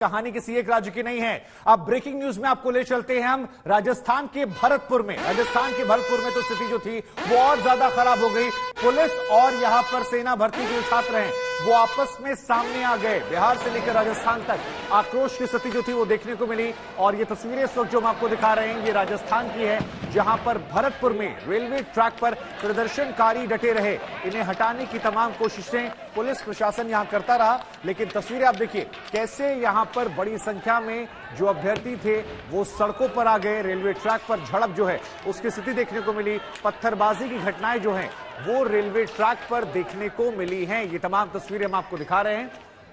कहानी किसी एक राज्य की नहीं है। अब ब्रेकिंग न्यूज में आपको ले चलते हैं हम राजस्थान के भरतपुर में। राजस्थान के भरतपुर में तो स्थिति जो थी वो और ज्यादा खराब हो गई। पुलिस और यहां पर सेना भर्ती के जो छात्र हैं वो आपस में सामने आ गए। बिहार से लेकर राजस्थान तक आक्रोश की स्थिति जो थी वो देखने को मिली। और ये तस्वीरें इस वक्त जो हम आपको दिखा रहे हैं ये राजस्थान की है, जहां पर भरतपुर में रेलवे ट्रैक पर प्रदर्शनकारी डटे रहे। इन्हें हटाने की तमाम कोशिशें पुलिस प्रशासन यहां करता रहा, लेकिन तस्वीरें आप देखिए कैसे यहां पर बड़ी संख्या में जो अभ्यर्थी थे वो सड़कों पर आ गए। रेलवे ट्रैक पर झड़प जो है उसकी स्थिति देखने को मिली। पत्थरबाजी की घटनाएं जो हैं वो रेलवे ट्रैक पर देखने को मिली हैं। ये तमाम तस्वीरें हम आपको दिखा रहे हैं।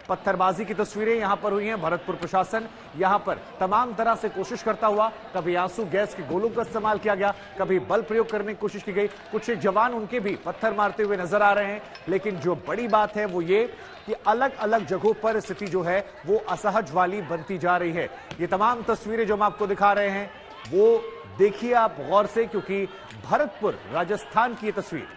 पत्थरबाजी की तस्वीरें यहां पर हुई हैं। भरतपुर प्रशासन यहां पर तमाम तरह से कोशिश करता हुआ, कभी आंसू गैस के गोलों का इस्तेमाल किया गया, कभी बल प्रयोग करने की कोशिश की गई। कुछ जवान उनके भी पत्थर मारते हुए नजर आ रहे हैं। लेकिन जो बड़ी बात है वो ये कि अलग अलग जगहों पर स्थिति जो है वो असहज वाली बनती जा रही है। ये तमाम तस्वीरें जो हम आपको दिखा रहे हैं वो देखिए आप गौर से, क्योंकि भरतपुर राजस्थान की ये तस्वीर।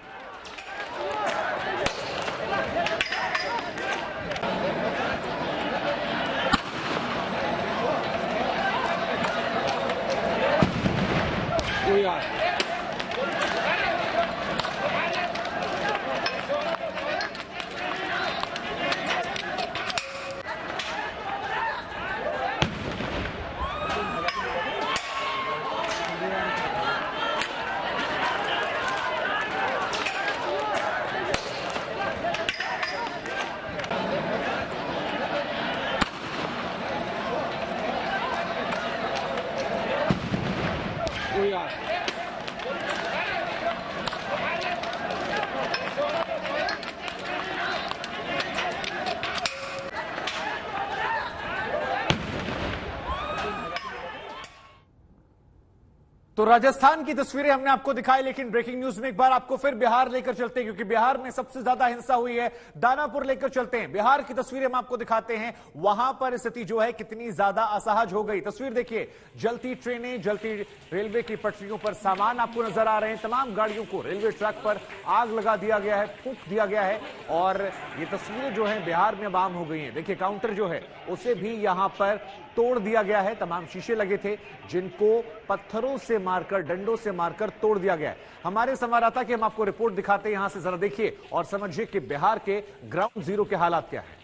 तो राजस्थान की तस्वीरें हमने आपको दिखाई, लेकिन ब्रेकिंग न्यूज में एक बार आपको फिर बिहार लेकर चलते हैं, क्योंकि बिहार में सबसे ज्यादा हिंसा हुई है। दानापुर लेकर चलते हैं। बिहार की तस्वीरें हम आपको दिखाते हैं। वहां पर स्थिति जो है कितनी ज्यादा असहज हो गई। तस्वीर देखिए, जलती ट्रेनें, जलती रेलवे की पटरियों पर सामान आपको नजर आ रहे हैं। तमाम गाड़ियों को रेलवे ट्रैक पर आग लगा दिया गया है, फूंक दिया गया है। और ये तस्वीरें जो है बिहार में अब आम हो गई हैं। देखिए काउंटर जो है उसे भी यहां पर तोड़ दिया गया है। तमाम शीशे लगे थे जिनको पत्थरों से मारकर, डंडों से मारकर तोड़ दिया गया है। हमारे संवाददाता की हम आपको रिपोर्ट दिखाते हैं, यहां से जरा देखिए और समझिए कि बिहार के ग्राउंड जीरो के हालात क्या है।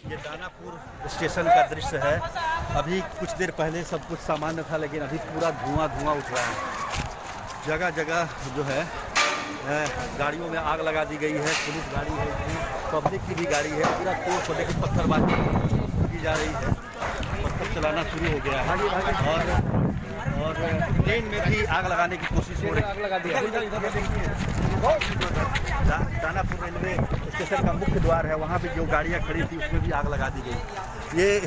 ये दानापुर स्टेशन का दृश्य है। अभी कुछ देर पहले सब कुछ सामान्य था, लेकिन अभी पूरा धुआं धुआं उठ रहा है। जगह जगह जो है गाड़ियों में आग लगा दी गई है। पुलिस गाड़ी है, पब्लिक की भी गाड़ी है। पूरा तोड़ फोड़ के पत्थरबाजी की जा रही है। पत्थर चलाना शुरू हो गया है और ट्रेन में भी आग लगाने की कोशिश हो रही है। दानापुर रेलवे स्टेशन का मुख्य द्वार है, वहाँ भी जो गाड़ियाँ खड़ी थी उसमें भी आग लगा दी गई। ये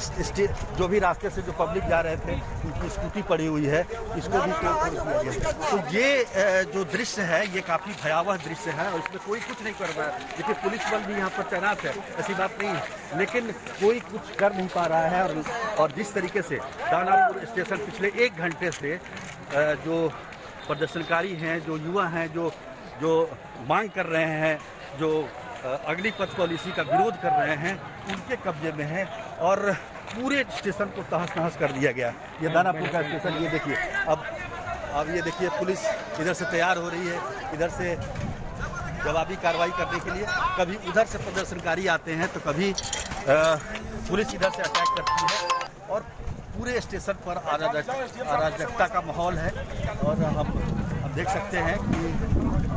जो भी रास्ते से जो पब्लिक जा रहे थे उनकी स्कूटी पड़ी हुई है, इसको भी तोड़ फोड़ किया गया। तो ये जो दृश्य है ये काफ़ी भयावह दृश्य है और इसमें कोई कुछ नहीं कर रहा है। देखिए पुलिस बल भी यहाँ पर तैनात है, ऐसी बात नहीं है, लेकिन कोई कुछ कर नहीं पा रहा है। और जिस तरीके से दानापुर स्टेशन पिछले 1 घंटे से जो प्रदर्शनकारी हैं, जो युवा हैं, जो मांग कर रहे हैं, जो अग्निपथ पॉलिसी का विरोध कर रहे हैं, उनके कब्जे में है और पूरे स्टेशन को तहस नहस कर दिया गया। ये दानापुर का स्टेशन, ये देखिए अब ये देखिए पुलिस इधर से तैयार हो रही है, इधर से जवाबी कार्रवाई करने के लिए। कभी उधर से प्रदर्शनकारी आते हैं तो कभी पुलिस इधर से अटैक करती है और पूरे स्टेशन पर अराजकता का माहौल है। और हम देख सकते हैं कि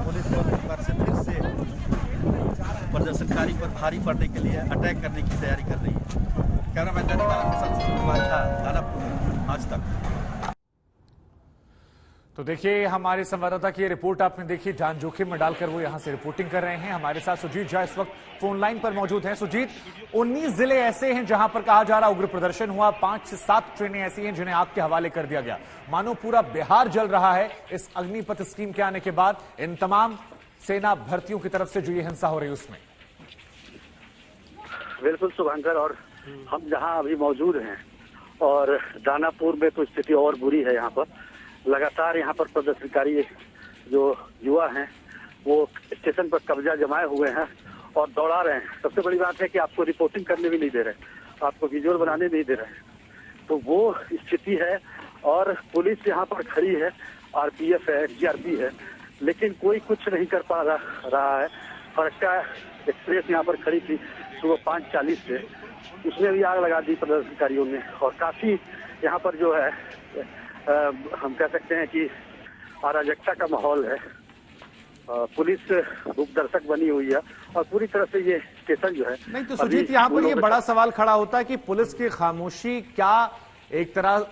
पुलिस पर से फिर से प्रदर्शनकारी पर भारी पड़ने के लिए अटैक करने की तैयारी कर रही है। कैमरामैन दानापुर आज तक। तो देखिए हमारे संवाददाता की रिपोर्ट आपने देखी, जान जोखिम में डालकर वो यहां से रिपोर्टिंग कर रहे हैं। हमारे साथ सुजीत झा इस वक्त फोन लाइन पर मौजूद हैं। सुजीत, 19 जिले ऐसे हैं जहां पर कहा जा रहा उग्र प्रदर्शन हुआ, 5 से 7 ट्रेनें ऐसी हैं जिन्हें आग के हवाले कर दिया गया। मानो पूरा बिहार जल रहा है इस अग्निपथ स्कीम के आने के बाद, इन तमाम सेना भर्तियों की तरफ से जो ये हिंसा हो रही है उसमें। बिल्कुल शुभंकर, और हम जहां अभी मौजूद हैं और दानापुर में तो स्थिति और बुरी है। यहाँ पर लगातार यहाँ पर प्रदर्शनकारी जो युवा हैं वो स्टेशन पर कब्जा जमाए हुए हैं और दौड़ा रहे हैं। सबसे बड़ी बात है कि आपको रिपोर्टिंग करने भी नहीं दे रहे। आपको विजुअल बनाने नहीं दे रहे हैं। तो वो स्थिति है और पुलिस यहाँ पर खड़ी है, आरपीएफ है, जीआरपी है, लेकिन कोई कुछ नहीं कर पा रहा है। फरक्का एक्सप्रेस यहाँ पर खड़ी थी सुबह 5:40 से, उसमें भी आग लगा दी प्रदर्शनकारियों ने। और काफी यहाँ पर जो है हम कह सकते हैं कि अराजकता का माहौल है। पुलिस उपदर्शक बनी हुई है और पूरी तरह से ये स्टेशन जो है। नहीं तो सुजीत, यहाँ पर ये बड़ा सवाल खड़ा होता है कि पुलिस की खामोशी क्या एक तरह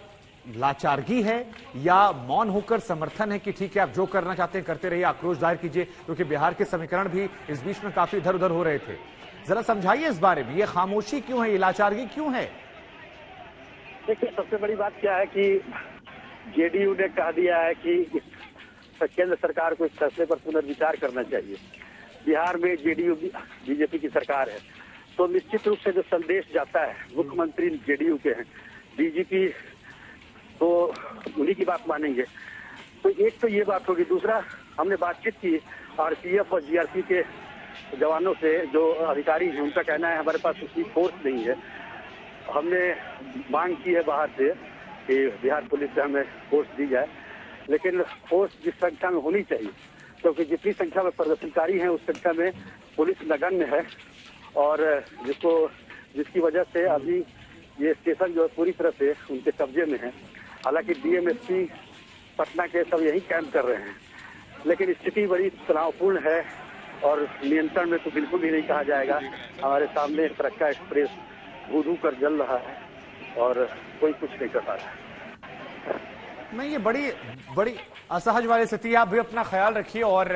लाचारगी है या मौन होकर समर्थन है कि ठीक है आप जो करना चाहते हैं करते रहिए, आक्रोश जाहिर कीजिए, क्योंकि बिहार के समीकरण भी इस बीच में काफी इधर उधर हो रहे थे। जरा समझाइए इस बारे में, ये खामोशी क्यों है, ये लाचारगी क्यों है? देखिए, सबसे बड़ी बात क्या है कि जेडीयू ने कह दिया है कि केंद्र सरकार को इस फैसले पर पुनर्विचार करना चाहिए। बिहार में जेडीयू बीजेपी की सरकार है, तो निश्चित रूप से जो संदेश जाता है, मुख्यमंत्री जेडीयू के हैं, डीजीपी तो उन्हीं की बात मानेंगे। तो एक तो ये बात होगी। दूसरा, हमने बातचीत की आरपीएफ और जीआरपी के जवानों से, जो अधिकारी हैं, उनका कहना है हमारे पास उतनी फोर्स नहीं है। हमने मांग की है बाहर से कि बिहार पुलिस से हमें फोर्स दी जाए, लेकिन फोर्स जिस संख्या में होनी चाहिए, क्योंकि जितनी संख्या में प्रदर्शनकारी हैं उस संख्या में पुलिस नगण्य है, और जिसकी वजह से अभी ये स्टेशन जो है पूरी तरह से उनके कब्जे में है। हालांकि डीएमएसपी पटना के सब यही कैंप कर रहे हैं, लेकिन स्थिति बड़ी तनावपूर्ण है और नियंत्रण में तो बिल्कुल भी नहीं कहा जाएगा। हमारे सामने फरक्का एक्सप्रेस धू कर जल रहा है और कोई कुछ नहीं कर पा रहा है। नहीं, ये बड़ी असहज वाली स्थिति है। आप भी अपना ख्याल रखिए और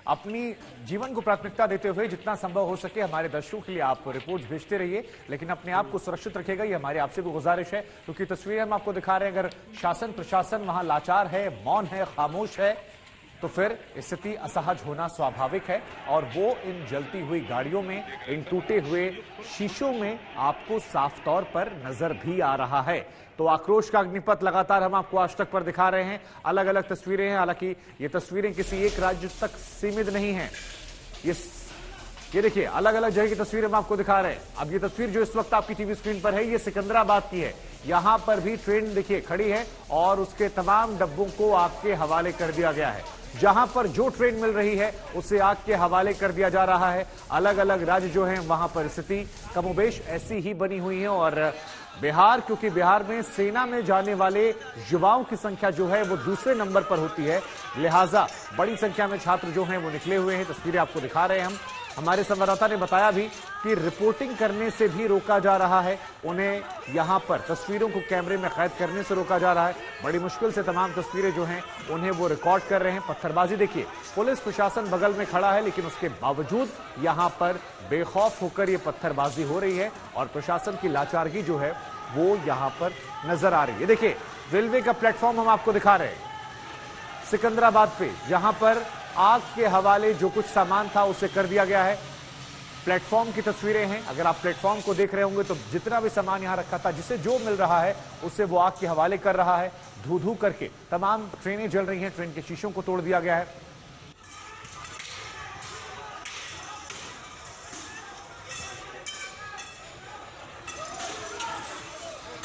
अपनी जीवन को प्राथमिकता देते हुए जितना संभव हो सके हमारे दर्शकों के लिए आप रिपोर्ट्स भेजते रहिए, लेकिन अपने आप को सुरक्षित रखिएगा, ये हमारी आपसे भी गुजारिश है। क्योंकि तस्वीरें हम आपको दिखा रहे हैं, अगर शासन प्रशासन वहां लाचार है, मौन है, खामोश है, तो फिर स्थिति असहज होना स्वाभाविक है। और वो इन जलती हुई गाड़ियों में, इन टूटे हुए शीशों में आपको साफ तौर पर नजर भी आ रहा है। तो आक्रोश का अग्निपथ लगातार हम आपको आज तक पर दिखा रहे हैं, अलग अलग तस्वीरें हैं। हालांकि ये तस्वीरें किसी एक राज्य तक सीमित नहीं है, ये देखिए अलग अलग जगह की तस्वीरें हम आपको दिखा रहे हैं। अब ये तस्वीर जो इस वक्त आपकी टीवी स्क्रीन पर है, ये सिकंदराबाद की है। यहां पर भी ट्रेन देखिए खड़ी है और उसके तमाम डब्बों को आपके हवाले कर दिया गया है। जहां पर जो ट्रेन मिल रही है उसे आग के हवाले कर दिया जा रहा है। अलग अलग राज्य जो हैं वहां पर स्थिति कमोबेश ऐसी ही बनी हुई है। और बिहार, क्योंकि बिहार में सेना में जाने वाले युवाओं की संख्या जो है वो दूसरे नंबर पर होती है, लिहाजा बड़ी संख्या में छात्र जो हैं वो निकले हुए हैं। तस्वीरें आपको दिखा रहे हैं हम। हमारे संवाददाता ने बताया भी कि रिपोर्टिंग करने से भी रोका जा रहा है, उन्हें यहां पर तस्वीरों को कैमरे में कैद करने से रोका जा रहा है। बड़ी मुश्किल से तमाम तस्वीरें जो हैं उन्हें वो रिकॉर्ड कर रहे हैं। पत्थरबाजी देखिए, पुलिस प्रशासन बगल में खड़ा है, लेकिन उसके बावजूद यहां पर बेखौफ होकर ये पत्थरबाजी हो रही है और प्रशासन की लाचारगी जो है वो यहां पर नजर आ रही है। देखिए, रेलवे का प्लेटफॉर्म हम आपको दिखा रहे हैं सिकंदराबाद पे, जहां पर आग के हवाले जो कुछ सामान था उसे कर दिया गया है। प्लेटफॉर्म की तस्वीरें हैं। अगर आप प्लेटफॉर्म को देख रहे होंगे तो जितना भी सामान यहां रखा था, जिसे जो मिल रहा है उसे वो आग के हवाले कर रहा है। धू धू करके तमाम ट्रेनें जल रही हैं, ट्रेन के शीशों को तोड़ दिया गया है।